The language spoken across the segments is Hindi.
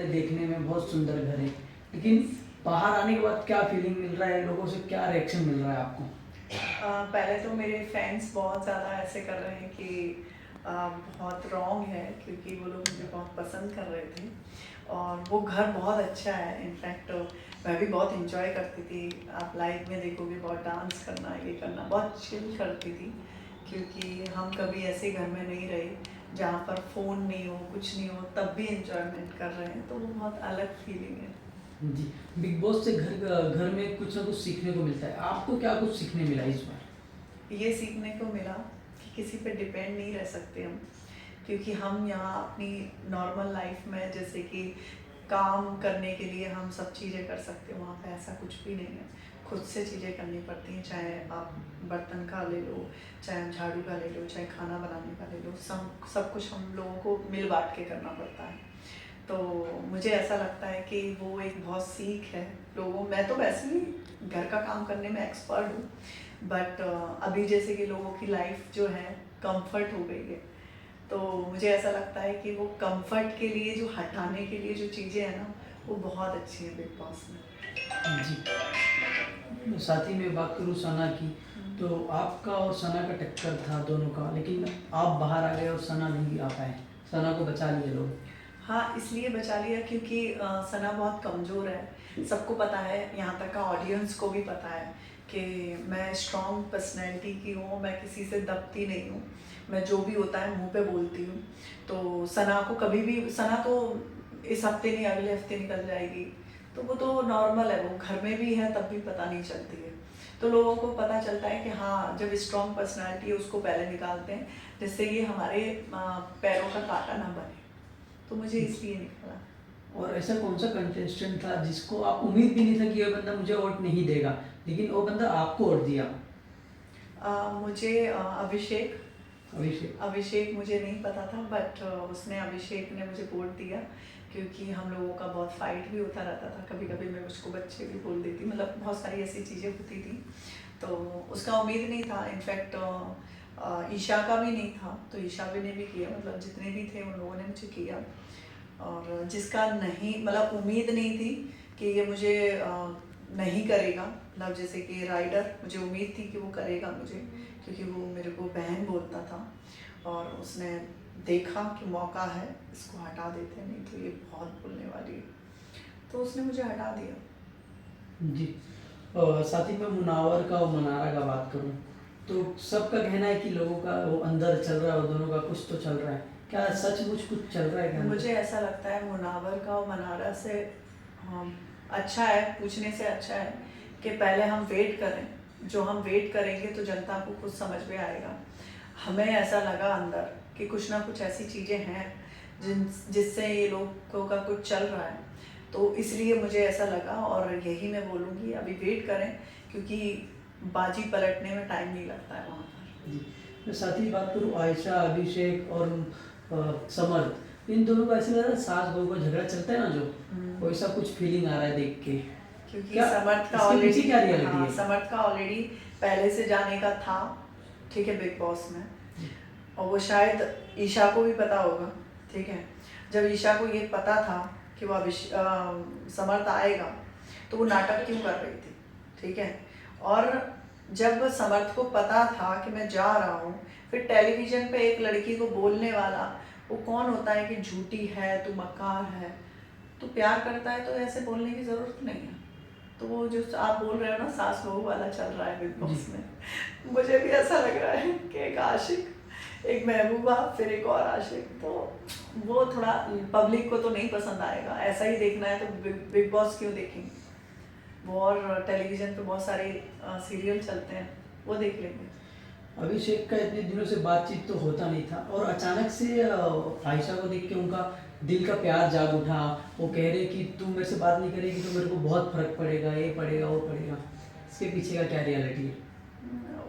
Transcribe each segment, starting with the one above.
देखने में बहुत सुंदर घर है, लेकिन बाहर आने के बाद क्या फीलिंग मिल रहा है, लोगों से क्या रिएक्शन मिल रहा है आपको? पहले तो मेरे फैंस बहुत ज़्यादा ऐसे कर रहे हैं कि बहुत रॉन्ग है, क्योंकि वो लोग मुझे बहुत पसंद कर रहे थे और वो घर बहुत अच्छा है। इनफैक्ट मैं भी बहुत इंजॉय करती थी। आप लाइव में देखोगे, बहुत डांस करना, ये करना, बहुत चिल करती थी, क्योंकि हम कभी ऐसे घर में नहीं रहे जहाँ पर फ़ोन नहीं हो, कुछ नहीं हो, तब भी इंजॉयमेंट कर रहे हैं। तो वो बहुत अलग फीलिंग है। जी, बिग बॉस से घर घर में कुछ ना कुछ सीखने को मिलता है, आपको क्या कुछ सीखने मिला इस बार? ये सीखने को मिला कि किसी पे डिपेंड नहीं रह सकते हम, क्योंकि हम यहाँ अपनी नॉर्मल लाइफ में जैसे कि काम करने के लिए हम सब चीज़ें कर सकते हैं, वहाँ पे ऐसा कुछ भी नहीं है। खुद से चीज़ें करनी पड़ती हैं, चाहे आप बर्तन का ले लो, चाहे हम झाड़ू का ले लो, चाहे खाना बनाने का ले लो, सब कुछ हम लोगों को मिल बांट के करना पड़ता है। तो मुझे ऐसा लगता है कि वो एक बहुत सीख है लोगों। मैं तो वैसे भी घर का काम करने में एक्सपर्ट हूँ, बट अभी जैसे कि लोगों की लाइफ जो है कंफर्ट हो गई है, तो मुझे ऐसा लगता है कि वो कंफर्ट के लिए जो हटाने के लिए जो चीज़ें हैं ना, वो बहुत अच्छी हैं बिग बॉस में। जी, साथ ही में बात करूँ सना की, तो आपका और सना का टक्कर था दोनों का, लेकिन आप बाहर आ गए और सना नहीं आ पाए, सना को बचा लिए लोग। हाँ, इसलिए बचा लिया क्योंकि सना बहुत कमज़ोर है। सबको पता है, यहाँ तक का ऑडियंस को भी पता है कि मैं स्ट्रॉन्ग पर्सनैलिटी की हूँ, मैं किसी से दबती नहीं हूँ। मैं जो भी होता है मुँह पे बोलती हूँ। तो सना को कभी भी, सना तो इस हफ्ते नहीं अगले हफ्ते निकल जाएगी, तो वो तो नॉर्मल है, वो घर में भी है तब भी पता नहीं चलती है। तो लोगों को पता चलता है कि हाँ, जब स्ट्रॉन्ग पर्सनैलिटी है उसको पहले निकालते हैं, जिससे ये हमारे पैरों का कांटा ना बने। तो मुझे इसलिए निकाला। और ऐसा कौन सा कंटेस्टेंट था जिसको आप उम्मीद भी नहीं था कि ये बंदा मुझे वोट नहीं देगा, लेकिन वो बंदा आपको वोट दिया? मुझे अभिषेक अभिषेक। अभिषेक मुझे नहीं पता था, बट उसने अभिषेक ने मुझे वोट दिया, क्योंकि हम लोगों का बहुत फाइट भी होता रहता था। कभी कभी मैं उसको बच्चे भी बोल देती, मतलब बहुत सारी ऐसी चीज़ें होती थी। तो उसका उम्मीद नहीं था। इनफैक्ट ईशा का भी नहीं था, तो ईशा भी ने भी किया, मतलब जितने भी थे उन लोगों ने मुझे किया। और जिसका नहीं, मतलब उम्मीद नहीं थी कि ये मुझे नहीं करेगा, मतलब जैसे कि राइडर, मुझे उम्मीद थी कि वो करेगा मुझे, क्योंकि वो मेरे को बहन बोलता था और उसने देखा कि मौका है, इसको हटा देते हैं, नहीं तो ये बहुत बोलने वाली है, तो उसने मुझे हटा दिया। जी, और साथ ही में मुनावर का और मनारा का बात करूं, तो सबका कहना है कि लोगों का वो अंदर चल रहा है और दोनों का कुछ तो चल रहा है, क्या सचमुच कुछ चल रहा है क्या अंदर? मुझे ऐसा लगता है मुनावर का और मनारा से अच्छा है, पूछने से अच्छा है कि पहले हम वेट करें। जो हम वेट करेंगे तो जनता को कुछ समझ में आएगा। हमें ऐसा लगा अंदर कि कुछ ना कुछ ऐसी चीज़ें हैं जिससे ये लोगों का कुछ चल रहा है, तो इसलिए मुझे ऐसा लगा, और यही मैं बोलूँगी, अभी वेट करें, क्योंकि बाजी पलटने में टाइम नहीं लगता है वहाँ पर। जी, मैं साथ ही बात करूं आयशा, अभिषेक और समर्थ, इन दोनों का ऐसा लग रहा है सास बहू का झगड़ा चलता है ना, जो वैसा कुछ फीलिंग आ रहा है देख के। क्योंकि क्या समर्थ का इसके पीछे ऑलरेडी, क्या रियलिटी हाँ, है? समर्थ का ऑलरेडी पहले से जाने का था, ठीक है, बिग बॉस में। और वो शायद ईशा को भी पता होगा, ठीक है। जब ईशा को ये पता था कि वो समर्थ आएगा, तो वो नाटक क्यों कर रही थी, ठीक है। और जब समर्थ को पता था कि मैं जा रहा हूँ, फिर टेलीविजन पे एक लड़की को बोलने वाला, वो कौन होता है कि झूठी है, तू मक्कार है, तो प्यार करता है तो ऐसे बोलने की ज़रूरत नहीं है। तो वो जो आप बोल रहे हो ना, सास बहू वाला चल रहा है बिग बॉस में, मुझे भी ऐसा लग रहा है कि एक आशिक, एक महबूबा, फिर एक और आशिक, तो वो थोड़ा पब्लिक को तो नहीं पसंद आएगा। ऐसा ही देखना है तो बिग बॉस क्यों देखेंगे, वो और टेलीविज़न पे बहुत सारे सीरियल चलते हैं, वो देख लेंगे। अभिषेक का इतने दिनों से बातचीत तो होता नहीं था, और अचानक से आयशा को देख के उनका दिल का प्यार जाग उठा। वो कह रहे कि तू मेरे से बात नहीं करेगी तो मेरे को बहुत फर्क पड़ेगा, ये पड़ेगा वो पड़ेगा। इसके पीछे का क्या रियलिटी है?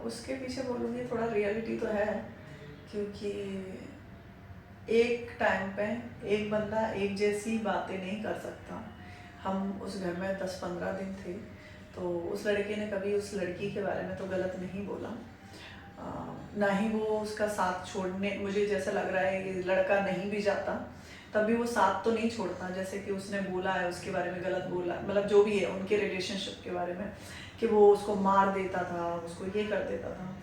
उसके पीछे बोलूँगी थोड़ा रियलिटी तो है, क्योंकि एक टाइम पे एक बंदा एक जैसी बातें नहीं कर सकता। हम उस घर में 10-15 दिन थे, तो उस लड़के ने कभी उस लड़की के बारे में तो गलत नहीं बोला, ना ही वो उसका साथ छोड़ने, मुझे जैसा लग रहा है ये लड़का नहीं भी जाता तब भी वो साथ तो नहीं छोड़ता। जैसे कि उसने बोला है उसके बारे में, गलत बोला है, मतलब जो भी है उनके रिलेशनशिप के बारे में, कि वो उसको मार देता था, उसको ये कर देता था।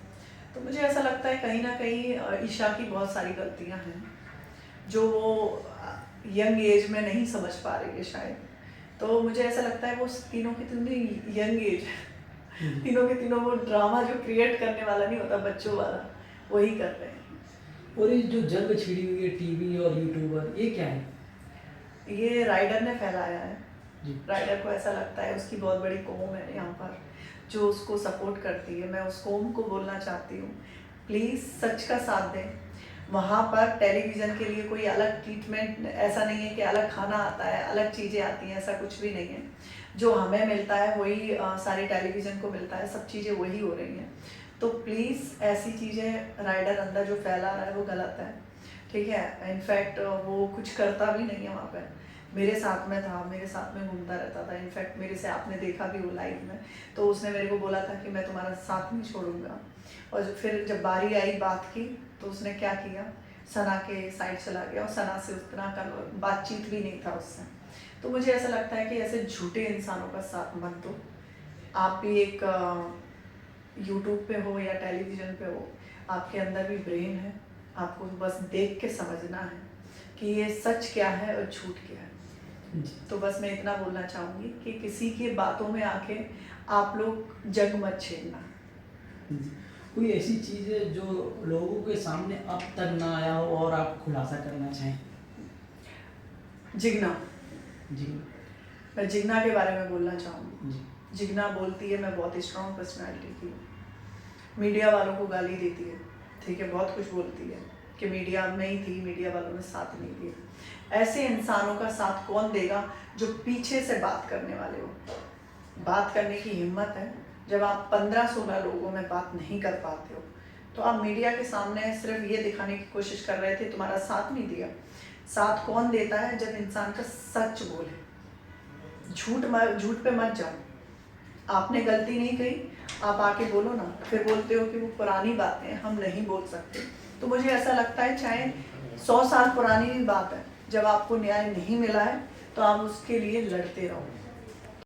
तो मुझे ऐसा लगता है कहीं ना कहीं ईशा की बहुत सारी गलतियां हैं जो वो यंग एज में नहीं समझ पा रही है शायद। तो मुझे ऐसा लगता है वो तीनों की तीनों यंग एज है, तीनों के तीनों वो ड्रामा जो क्रिएट करने वाला नहीं होता, बच्चों वाला, वही कर रहे हैं। और ये जो जंग छिड़ी हुई है टीवी और यूट्यूबर, ये क्या है? ये राइडर ने फैलाया है। जी। राइडर को ऐसा लगता है उसकी बहुत बड़ी कौम है यहाँ पर जो उसको सपोर्ट करती है। मैं उस कौम को बोलना चाहती हूँ, प्लीज़ सच का साथ दें। वहाँ पर टेलीविज़न के लिए कोई अलग ट्रीटमेंट ऐसा नहीं है कि अलग खाना आता है, अलग चीज़ें आती हैं, ऐसा कुछ भी नहीं है। जो हमें मिलता है वही सारे टेलीविज़न को मिलता है, सब चीज़ें वही हो रही हैं। तो प्लीज़ ऐसी चीज़ें राइडर अंदर जो फैला रहा है वो गलत है, ठीक है। इनफैक्ट वो कुछ करता भी नहीं है वहाँ पर, मेरे साथ में था, मेरे साथ में घूमता रहता था। इनफैक्ट मेरे से आपने देखा भी वो लाइव में, तो उसने मेरे को बोला था कि मैं तुम्हारा साथ नहीं छोड़ूंगा। और फिर जब बारी आई बात की तो उसने क्या किया, सना के साइड चला गया और सना से उतना बातचीत भी नहीं था उससे। तो मुझे ऐसा लगता है कि ऐसे झूठे इंसानों का साथ मत दो। आप भी एक यूट्यूब पे हो या टेलीविज़न पे हो, आपके अंदर भी ब्रेन है, आपको बस देख के समझना है कि ये सच क्या है और झूठ क्या है। तो बस मैं इतना बोलना चाहूँगी कि किसी की बातों में आके आप लोग जग मत छेड़ना। कोई ऐसी चीज़ है जो लोगों के सामने अब तक ना आया हो और आप खुलासा करना चाहें? जिगना, जी। मैं जिगना के बारे में बोलना चाहूँगी। जी। जिगना बोलती है मैं बहुत स्ट्रॉन्ग पर्सनैलिटी की हूँ, मीडिया वालों को गाली देती है, ठीक है, बहुत कुछ बोलती है कि मीडिया में ही थी, मीडिया वालों ने साथ नहीं दिया। ऐसे इंसानों का साथ कौन देगा जो पीछे से बात करने वाले हो। बात करने की हिम्मत है, जब आप 15-16 लोगों में बात नहीं कर पाते हो तो आप मीडिया के सामने सिर्फ ये दिखाने की कोशिश कर रहे थे तुम्हारा साथ नहीं दिया। साथ कौन देता है, जब इंसान का सच बोले। झूठ पे मत जाओ। आपने गलती नहीं कही, आप आके बोलो ना, फिर बोलते हो कि वो पुरानी बातें हम नहीं बोल सकते। तो मुझे ऐसा लगता है चाहे 100 साल पुरानी भी बात है, जब आपको न्याय नहीं मिला है तो आप उसके लिए लड़ते रहो।